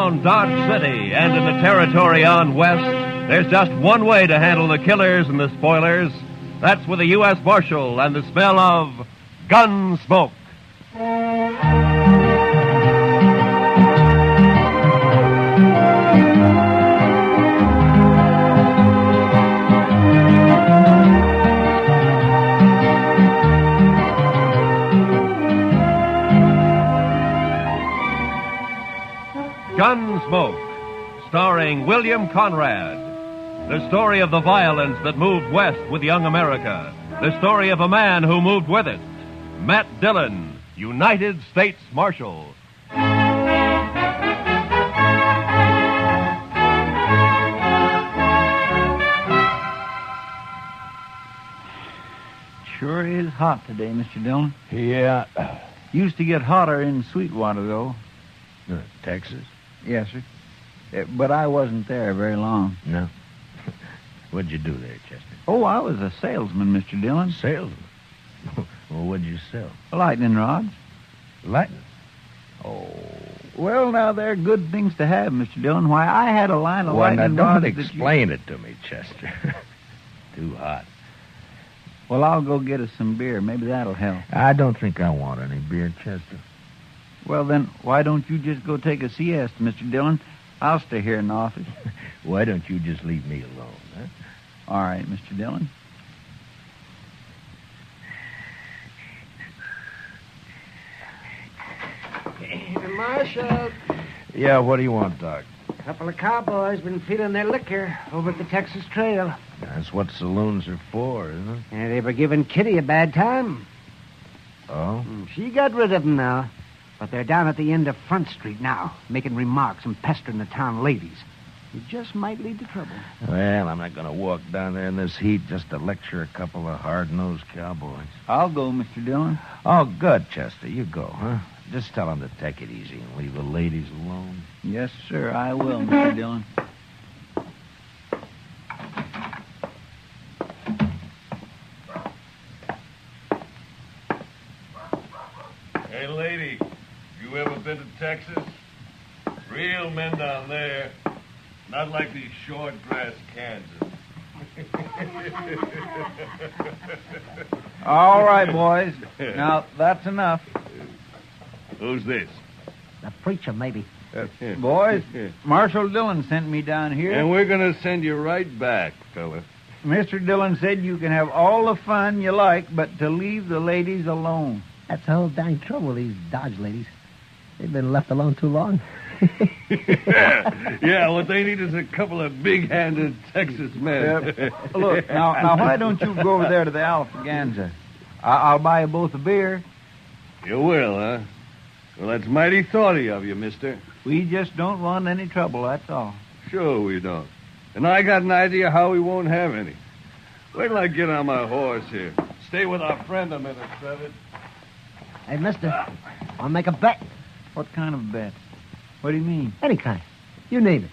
around Dodge City and in the territory on west, there's just one way to handle the killers and the spoilers. That's with a U.S. Marshal and the smell of Gunsmoke. Gunsmoke, starring William Conrad. The story of the violence that moved west with young America. The story of a man who moved with it. Matt Dillon, United States Marshal. Sure is hot today, Mr. Dillon. Yeah. Used to get hotter in Sweetwater, though. Texas? Yes, sir. But I wasn't there very long. No. What'd you do there, Chester? Oh, I was a salesman, Mr. Dillon. Salesman? Well, what'd you sell? Lightning rods. Lightning? Oh, well, now, they're good things to have, Mr. Dillon. Why, I had a line of lightning rods. Don't explain it to me, Chester. Too hot. Well, I'll go get us some beer. Maybe that'll help. I don't think I want any beer, Chester. Well, then, why don't you just go take a siesta, Mr. Dillon? I'll stay here in the office. Why don't you just leave me alone, huh? All right, Mr. Dillon. Marshal. Yeah, what do you want, Doc? A couple of cowboys been feeling their liquor over at the Texas Trail. That's what saloons are for, isn't it? And they were giving Kitty a bad time. Oh? She got rid of them now. But they're down at the end of Front Street now, making remarks and pestering the town ladies. It just might lead to trouble. Well, I'm not going to walk down there in this heat just to lecture a couple of hard-nosed cowboys. I'll go, Mr. Dillon. Oh, good, Chester. You go, huh? Just tell them to take it easy and leave the ladies alone. Yes, sir, I will, Mr. Dillon. Hey, lady, you ever been to Texas? Real men down there. Not like these short grass Kansas. All right, boys. Now, that's enough. Who's this? The preacher, maybe. Boys, Marshal Dillon sent me down here. And we're going to send you right back, fella. Mr. Dillon said you can have all the fun you like, but to leave the ladies alone. That's the whole dang trouble, these Dodge ladies. They've been left alone too long. Yeah, what they need is a couple of big-handed Texas men. Look, now, why don't you go over there to the Alfaganza? I'll buy you both a beer. You will, huh? Well, that's mighty thoughty of you, mister. We just don't want any trouble, that's all. Sure we don't. And I got an idea how we won't have any. Wait till I get on my horse here. Stay with our friend a minute, Trevor. Hey, mister, I'll make a bet. What kind of bet? What do you mean? Any kind. You name it.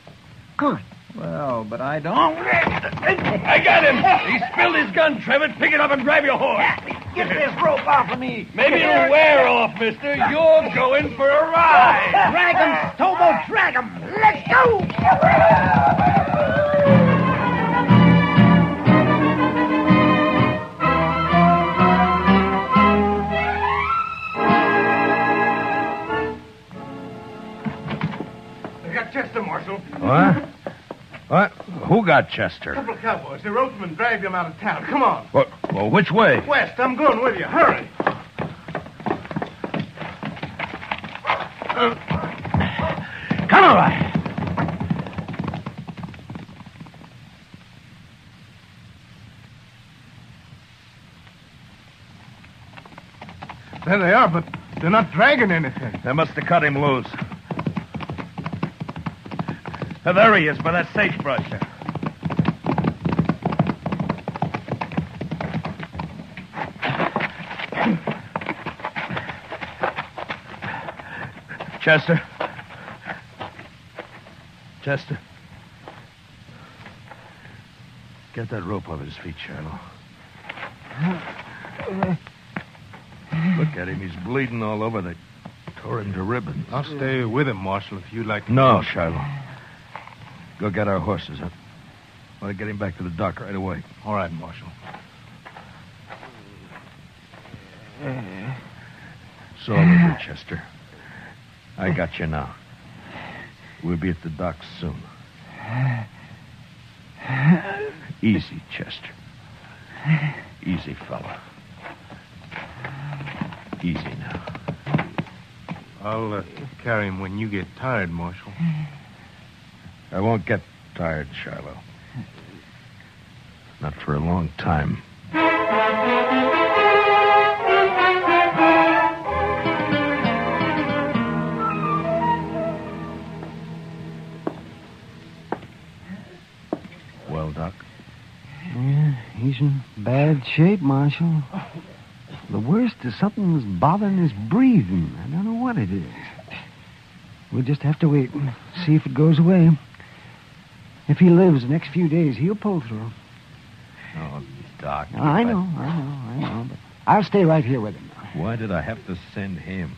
Come on. Well, but I don't... I got him! He spilled his gun, Trevor. Pick it up and grab your horse. Get this rope off of me. Maybe it'll wear off, mister. You're going for a ride. Drag him, Tobo, drag him. Let's go. Chester, Marshal. What? What? Who got Chester? A couple of cowboys. They roped him and dragged him out of town. Come on. Well, which way? West. I'm going with you. Hurry. Come on, right. There they are, but they're not dragging anything. They must have cut him loose. There he is, by that sagebrush. Chester. Chester. Get that rope off his feet, Shiloh. Look at him. He's bleeding all over. They Tore him to ribbons. I'll stay with him, Marshal, if you'd like to. No, Shiloh. Go get our horses. I want to get him back to the dock right away. All right, Marshal. It's all over, Chester. I got you now. We'll be at the dock soon. Easy, Chester. Easy, fella. Easy now. I'll carry him when you get tired, Marshal. I won't get tired, Shiloh. Not for a long time. Well, Doc? Yeah, he's in bad shape, Marshal. The worst is something's bothering his breathing. I don't know what it is. We'll just have to wait and see if it goes away. If he lives the next few days, he'll pull through. Oh, Doc. I know. But I'll stay right here with him now. Why did I have to send him?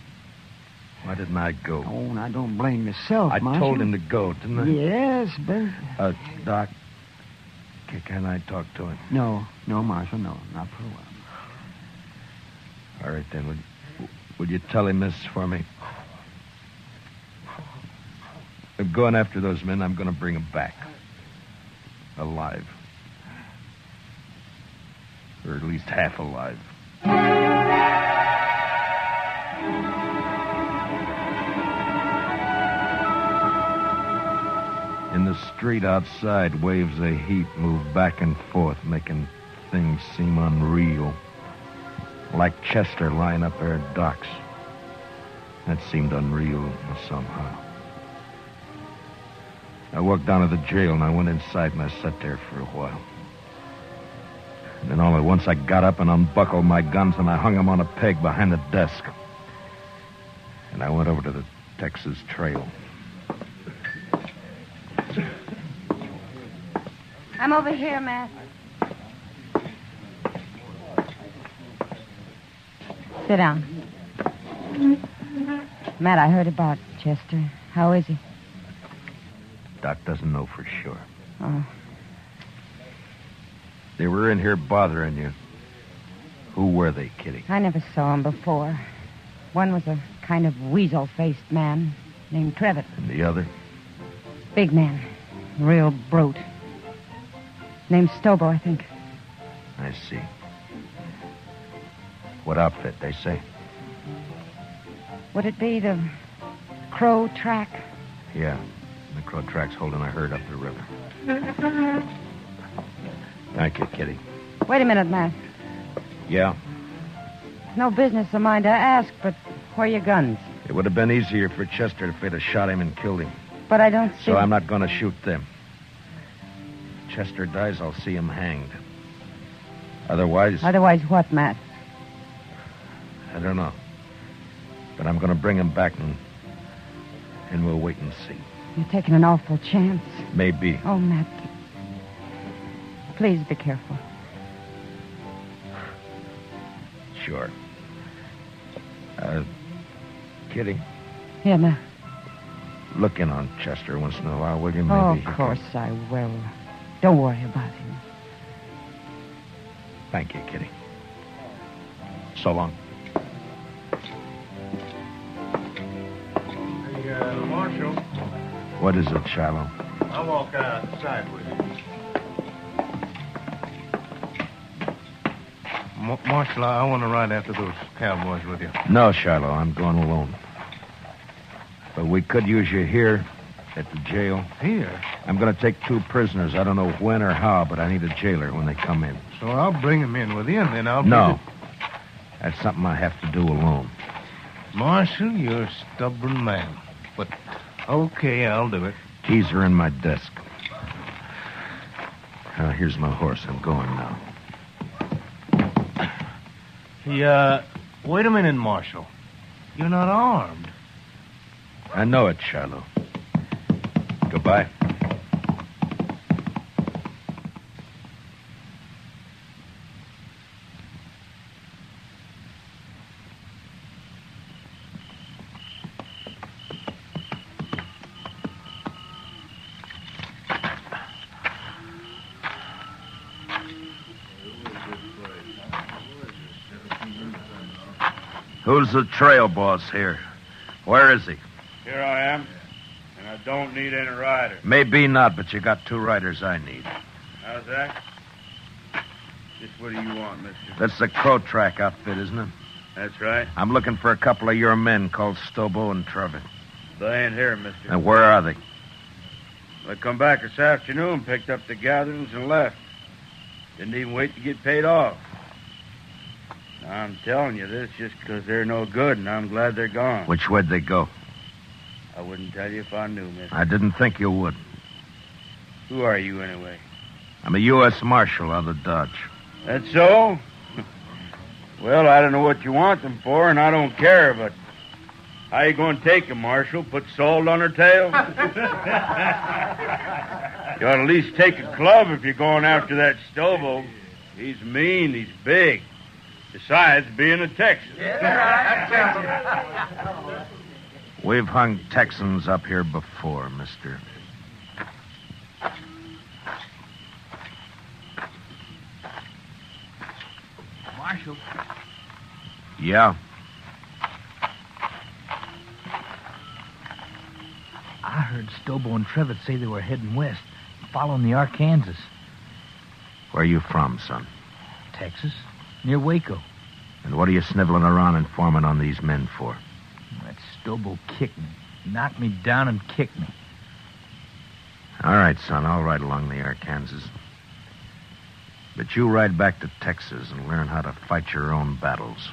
Why didn't I go? Oh, now don't blame yourself, I Marshal. told him to go, didn't I? Yes, but... Doc, can I talk to him? No, Marshal, no, not for a while. All right, then. Would you tell him this for me? I'm going after those men. I'm going to bring them back. Alive. Or at least half alive. In the street outside, waves of heat move back and forth, making things seem unreal. Like Chester lying up there at docks. That seemed unreal somehow. I walked down to the jail, and I went inside, and I sat there for a while. And then all at once, I got up and unbuckled my guns, and I hung them on a peg behind the desk. And I went over to the Texas Trail. I'm over here, Matt. Sit down. Matt, I heard about Chester. How is he? Doc doesn't know for sure. Oh. They were in here bothering you. Who were they, Kitty? I never saw him before. One was a kind of weasel-faced man named Trevitt. And the other? Big man. Real brute. Named Stobo, I think. I see. What outfit, they say? Would it be the Crow Track? Yeah. The Crow Track's holding a herd up the river. Thank you, Kitty. Wait a minute, Matt. Yeah? It's no business of mine to ask, but where are your guns? It would have been easier for Chester if they'd have shot him and killed him. But I don't see... So I'm not going to shoot them. Chester dies, I'll see him hanged. Otherwise... Otherwise what, Matt? I don't know. But I'm going to bring him back and we'll wait and see. You're taking an awful chance. Maybe. Oh, Matt. Please be careful. Sure. Kitty, Yeah, Matt. look in on Chester once in a while, will you? Maybe Oh, he of can- course I will. Don't worry about him. Thank you, Kitty. So long. Hey, Marshal, What is it, Shiloh? I'll walk outside with you. Marshal, I want to ride after those cowboys with you. No, Shiloh, I'm going alone. But we could use you here at the jail. Here? I'm going to take 2 prisoners. I don't know when or how, but I need a jailer when they come in. So I'll bring them in with you, and then I'll... No. That's something I have to do alone. Marshal, you're a stubborn man. But, okay, I'll do it. Keys are in my desk. Here's my horse. I'm going now. Hey, wait a minute, Marshal. You're not armed. I know it, Shiloh. Goodbye. Who's the trail boss here? Where is he? Here I am, and I don't need any rider. Maybe not, but you got 2 riders I need. How's that? Just what do you want, mister? That's the Crow Track outfit, isn't it? That's right. I'm looking for a couple of your men called Stobo and Trevor. They ain't here, mister. And where are they? They come back this afternoon, picked up the gatherings, and left. Didn't even wait to get paid off. I'm telling you this just because they're no good, and I'm glad they're gone. Which way'd they go? I wouldn't tell you if I knew, mister. I didn't think you would. Who are you, anyway? I'm a U.S. Marshal out of Dodge. That's so? Well, I don't know what you want them for, and I don't care, but how you going to take them, Marshal? Put salt on her tail? You ought to at least take a club if you're going after that Stobo. He's mean, he's big. Besides being a Texan. We've hung Texans up here before, mister. Marshal. Yeah? I heard Stobo and Trevitt say they were heading west, following the Arkansas. Where are you from, son? Texas, near Waco. And what are you sniveling around informing on these men for? That Stobo kicked me, knocked me down and kicked me. All right, son, I'll ride along the Arkansas. But you ride back to Texas and learn how to fight your own battles.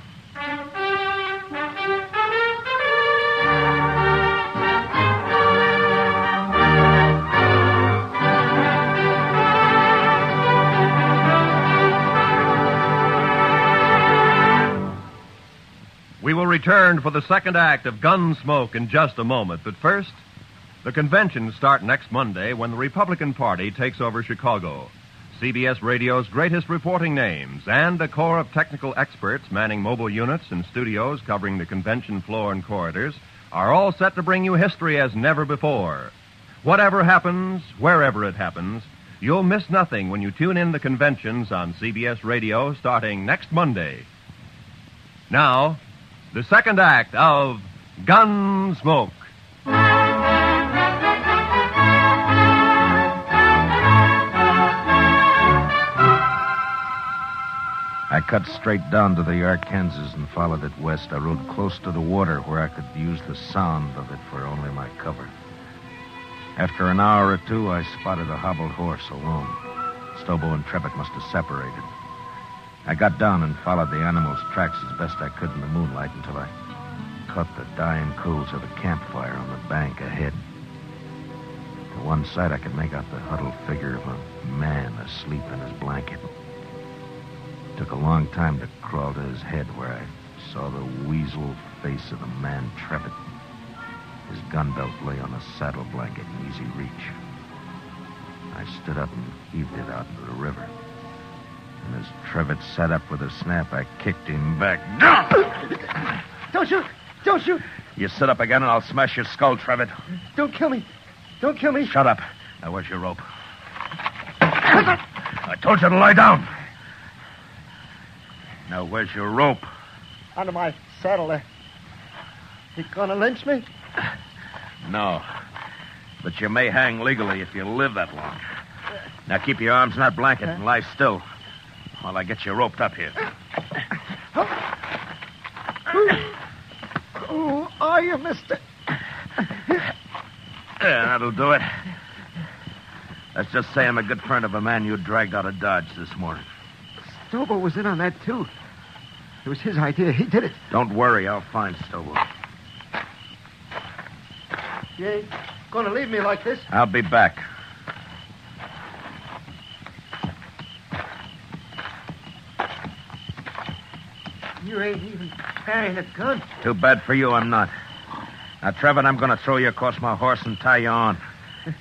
We will return for the second act of Gunsmoke in just a moment. But first, the conventions start next Monday when the Republican Party takes over Chicago. CBS Radio's greatest reporting names and a corps of technical experts manning mobile units and studios covering the convention floor and corridors are all set to bring you history as never before. Whatever happens, wherever it happens, you'll miss nothing when you tune in the conventions on CBS Radio starting next Monday. Now, the second act of Gunsmoke. I cut straight down to the Arkansas and followed it west. I rode close to the water where I could use the sound of it for only my cover. After an hour or two, I spotted a hobbled horse alone. Stobo and Trevitt must have separated. I got down and followed the animal's tracks as best I could in the moonlight until I caught the dying coals of a campfire on the bank ahead. To one side, I could make out the huddled figure of a man asleep in his blanket. It took a long time to crawl to his head where I saw the weasel face of the man Trevitt. His gun belt lay on a saddle blanket in easy reach. I stood up and heaved it out into the river. And as Trevitt sat up with a snap, I kicked him back. Don't shoot! Don't shoot! You sit up again and I'll smash your skull, Trevitt. Don't kill me! Don't kill me! Shut up. Now, where's your rope? I told you to lie down. Now, where's your rope? Under my saddle there. You gonna lynch me? No. But you may hang legally if you live that long. Now, keep your arms in that blanket and lie still while I get you roped up here. Who are you, mister? Yeah, that'll do it. Let's just say I'm a good friend of a man you dragged out of Dodge this morning. Stobo was in on that, too. It was his idea. He did it. Don't worry, I'll find Stobo. You ain't gonna leave me like this? I'll be back. You ain't even carrying a gun. Too bad for you, I'm not. Now, Trevor, I'm going to throw you across my horse and tie you on.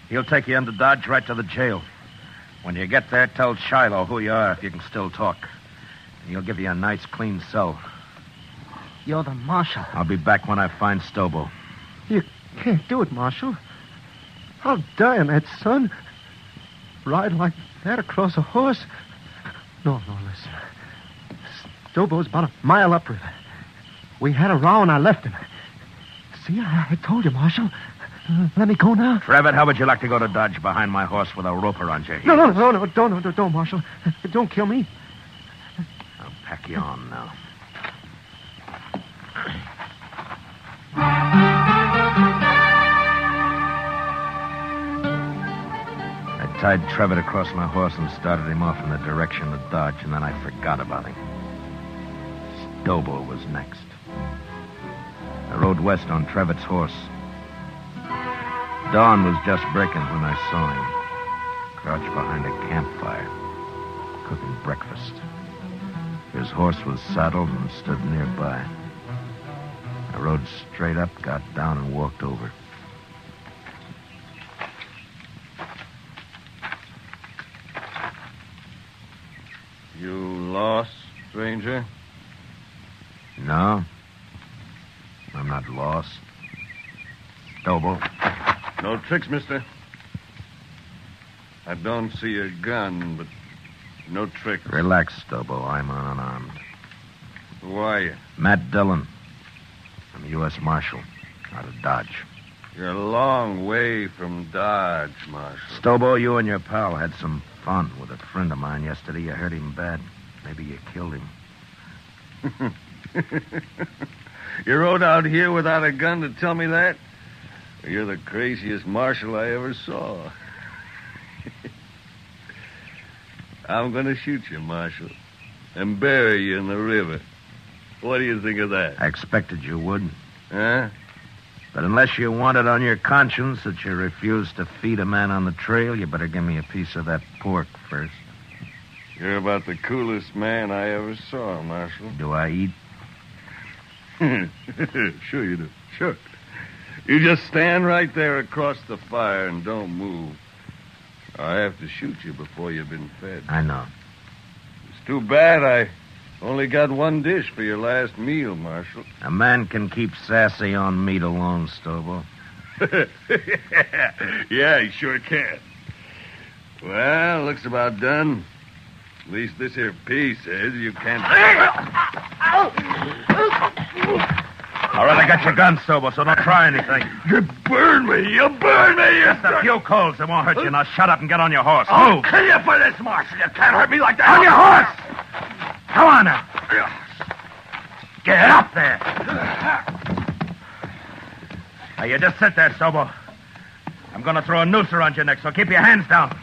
He'll take you into Dodge right to the jail. When you get there, tell Shiloh who you are if you can still talk. And he'll give you a nice, clean cell. You're the marshal. I'll be back when I find Stobo. You can't do it, Marshal. I'll die on that, son. Ride like that across a horse. No, listen. Stobo's about a mile upriver. We had a row and I left him. See, I told you, Marshal. Let me go now. Trevitt, how would you like to go to Dodge behind my horse with a rope around your heels? No, don't, Marshal. Don't kill me. I'll pack you on now. I tied Trevitt across my horse and started him off in the direction of Dodge, and then I forgot about him. Stobo was next. I rode west on Trevitt's horse. Dawn was just breaking when I saw him, crouched behind a campfire, cooking breakfast. His horse was saddled and stood nearby. I rode straight up, got down, and walked over. You lost, stranger? No. I'm not lost. Stobo. No tricks, mister. I don't see a gun, but no tricks. Relax, Stobo. I'm unarmed. Who are you? Matt Dillon. I'm a U.S. Marshal out of Dodge. You're a long way from Dodge, Marshal. Stobo, you and your pal had some fun with a friend of mine yesterday. You hurt him bad. Maybe you killed him. You rode out here without a gun to tell me that? You're the craziest marshal I ever saw. I'm going to shoot you, Marshal, and bury you in the river. What do you think of that? I expected you would. Huh? But unless you want it on your conscience that you refused to feed a man on the trail, you better give me a piece of that pork first. You're about the coolest man I ever saw, Marshal. Do I eat? Sure you do. Sure. You just stand right there across the fire and don't move. I have to shoot you before you've been fed. I know. It's too bad I only got one dish for your last meal, Marshal. A man can keep sassy on meat alone, Stobo. Yeah, he sure can. Well, looks about done. At least this here piece says you can't... All right, I got your gun, Stobo, so don't try anything. You burn me! You burn me! Just a few coals. It won't hurt you. Now shut up and get on your horse. I'll Move. kill you for this, Marshal. You can't hurt me like that. On your horse! Come on now. Get up there. Now, you just sit there, Stobo. I'm going to throw a noose around your neck, so keep your hands down.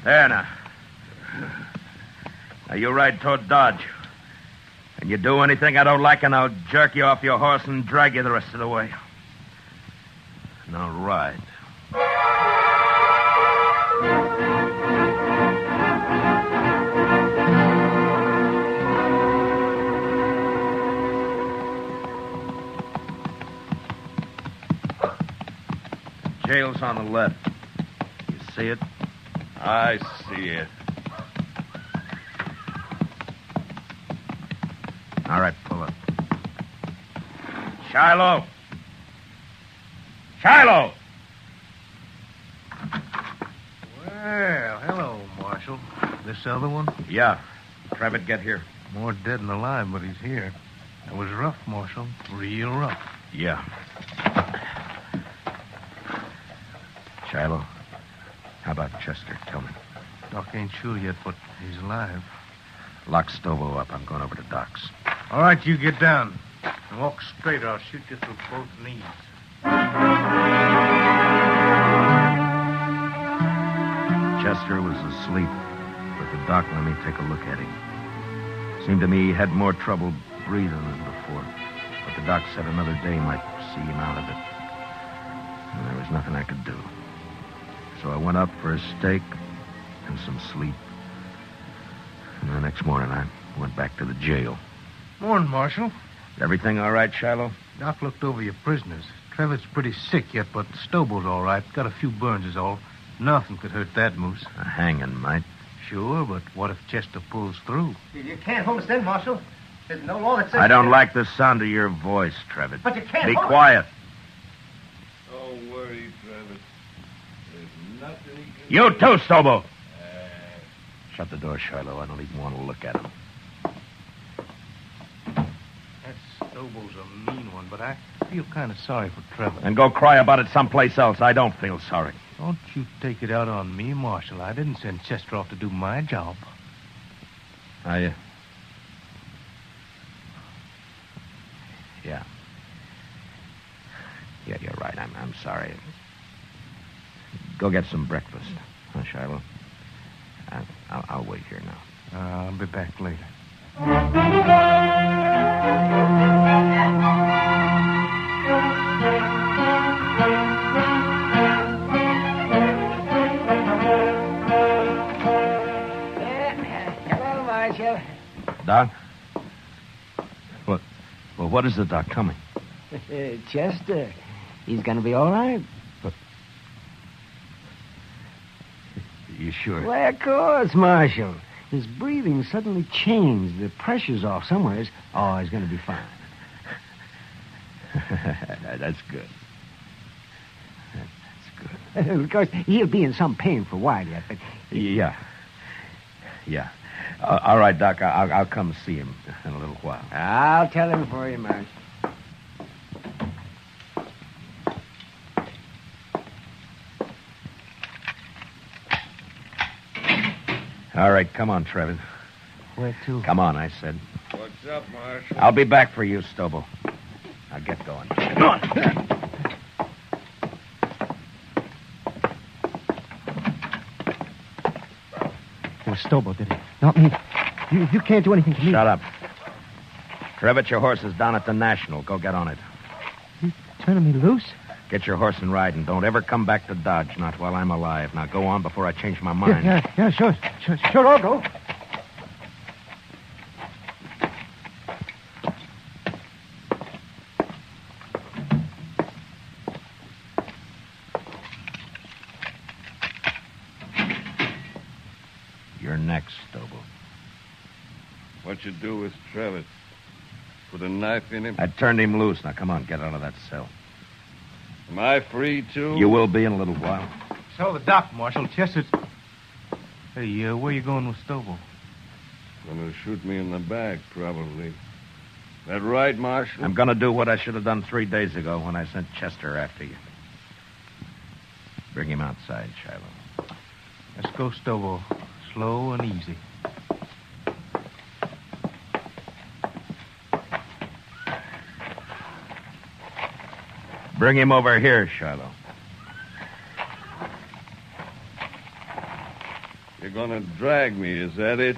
There now. Now, you ride toward Dodge. And you do anything I don't like, and I'll jerk you off your horse and drag you the rest of the way. Now, ride. Jail's on the left. You see it? I see it. All right, pull up. Shiloh! Shiloh! Well, hello, Marshal. This other one? Yeah. Trevitt, get here. More dead than alive, but he's here. It was rough, Marshal. Real rough. Yeah. Shiloh, how about Chester? Tell me. Doc ain't sure yet, but he's alive. Lock Stobo up. I'm going over to Doc's. All right, you get down. And walk straight, or I'll shoot you through both knees. Chester was asleep, but the doc let me take a look at him. Seemed to me he had more trouble breathing than before, but the doc said another day might see him out of it. And there was nothing I could do. So I went up for a steak and some sleep. And the next morning I went back to the jail. Morning, Marshal. Everything all right, Shiloh? Doc looked over your prisoners. Trevitt's pretty sick yet, but Stobo's all right. Got a few burns is all. Nothing could hurt that moose. A hanging might. Sure, but what if Chester pulls through? You can't hold us then, Marshal. There's no law that says... I don't like the sound of your voice, Trevitt. But you can't Be hold quiet. Don't worry, Travis. There's nothing he can... You too, Stobo. Shut the door, Shiloh. I don't even want to look at him. Stoble's a mean one, but I feel kind of sorry for Trevor. And go cry about it someplace else. I don't feel sorry. Don't you take it out on me, Marshal. I didn't send Chester off to do my job. Yeah. Yeah, you're right. I'm sorry. Go get some breakfast, huh, Shiloh? I'll wait here now. I'll be back later. Hello, Marshal. Doc? What is the doc coming? Chester. He's going to be all right. You sure? Why, of course, Marshal. His breathing suddenly changed. The pressure's off somewhere. Oh, he's going to be fine. That's good. That's Of course, he'll be in some pain for a while yet, but... good. Yeah. All right, Doc. I'll come see him in a little while. I'll tell him for you, Marshal. All right, come on, Trevor. Where to? Come on, I said. What's up, Marshal? I'll be back for you, Stobo. Now get going. Come on. It was Stobo, did it? Not me. You can't do anything to me. Shut up. Trevitt, your horse is down at the National. Go get on it. You turning me loose? Get your horse and ride, and don't ever come back to Dodge, not while I'm alive. Now go on before I change my mind. Yeah, sure, I'll go. You're next, Stobo. What you do with Travis? Put a knife in him? I turned him loose. Now come on, get out of that cell. Am I free, too? You will be in a little while. So the doc, Marshal. Chester's... Hey, where you going with Stobo? Gonna shoot me in the back, probably. That right, Marshal? I'm going to do what I should have done 3 days ago when I sent Chester after you. Bring him outside, Shiloh. Let's go, Stobo. Slow and easy. Bring him over here, Shiloh. You're gonna drag me, is that it?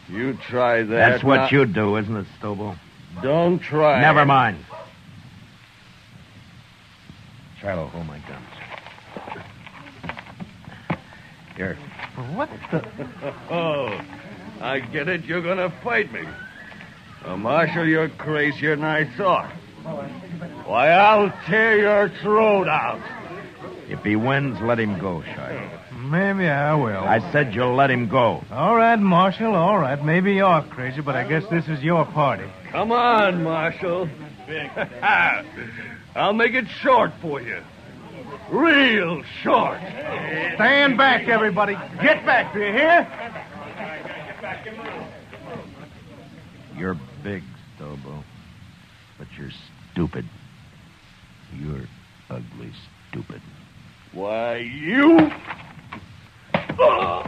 You try that. That's what now. you do, isn't it, Stobo? Don't try. Never mind. Shiloh, hold my guns. Here. What the... Oh, I get it. You're gonna fight me. Well, Marshal, you're crazier than I thought. Why, I'll tear your throat out. If he wins, let him go, Shiloh. Maybe I will. I said you'll let him go. All right, Marshal, all right. Maybe you're crazy, but I guess this is your party. Come on, Marshal. I'll make it short for you. Real short. Stand back, everybody. Get back, do you hear? You're big, Stobo, but you're stupid. You're ugly stupid. Why, you... I'll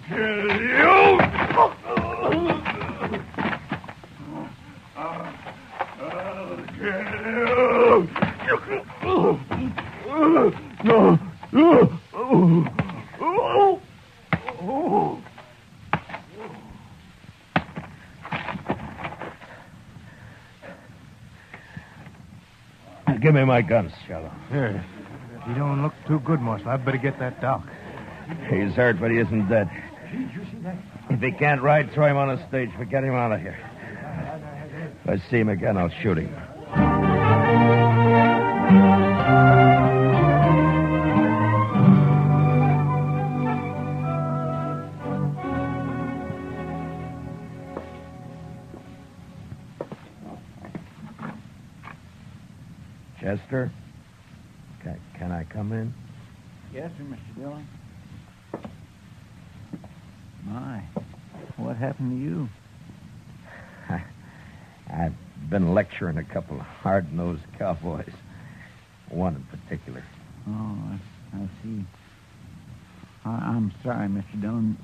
kill you. I'll kill you. No. Give me my guns, Shiloh. Here. You don't look too good, Marshal. I'd better get that doc. He's hurt, but he isn't dead. If he can't ride, throw him on a stage, but get him out of here. If I see him again, I'll shoot him. Chester? Can I come in? Yes, sir, Mr. Dillon. My. What happened to you? I've been lecturing a couple of hard-nosed cowboys. One in particular. Oh, I see. I'm sorry, Mr. Dillon.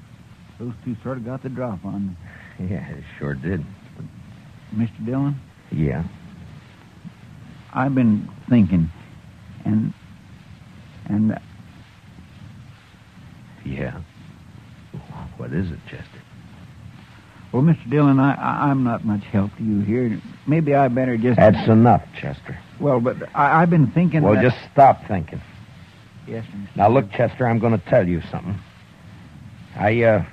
Those two sort of got the drop on me. Yeah, it sure did. Mr. Dillon? Yeah? I've been thinking, and... Yeah? What is it, Chester? Well, Mr. Dillon, I'm not much help to you here. Maybe I better just... That's enough, Chester. Well, but I've been thinking... Well, just stop thinking. Yes, sir. Now, look, Chester, I'm going to tell you something. I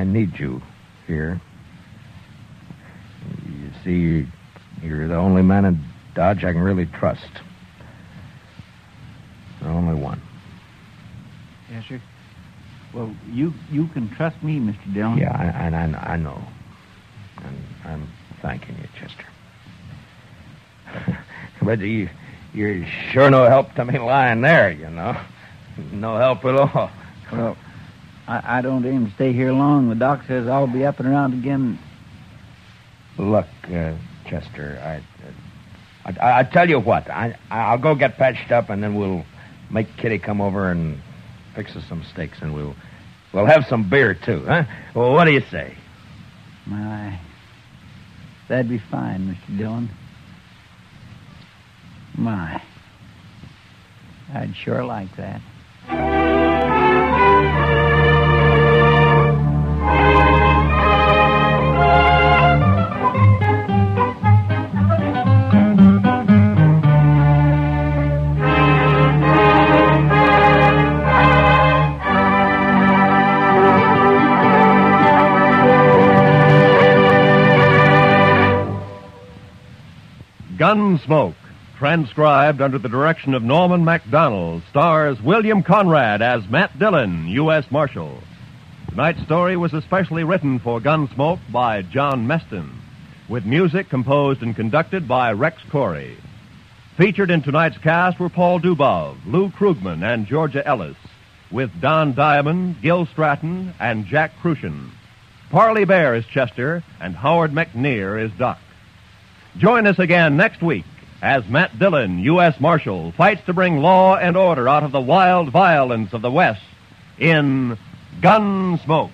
need you here. You see, you're the only man in Dodge I can really trust. The only one. Yes, sir. Well, you can trust me, Mr. Dillon. Yeah, I know. And I'm thanking you, Chester. But you're sure no help to me lying there, you know. No help at all. Well, I don't aim to stay here long. The doc says I'll be up and around again. Look, Chester, I tell you what. I'll go get patched up, and then we'll make Kitty come over and fix us some steaks, and we'll have some beer, too, huh? Well, what do you say? My, that'd be fine, Mr. Dillon. My, I'd sure like that. Gunsmoke, transcribed under the direction of Norman MacDonald, stars William Conrad as Matt Dillon, U.S. Marshal. Tonight's story was especially written for Gunsmoke by John Meston, with music composed and conducted by Rex Corey. Featured in tonight's cast were Paul Dubov, Lou Krugman, and Georgia Ellis, with Don Diamond, Gil Stratton, and Jack Crucian. Parley Bear is Chester, and Howard McNear is Doc. Join us again next week as Matt Dillon, U.S. Marshal, fights to bring law and order out of the wild violence of the West in Gunsmoke.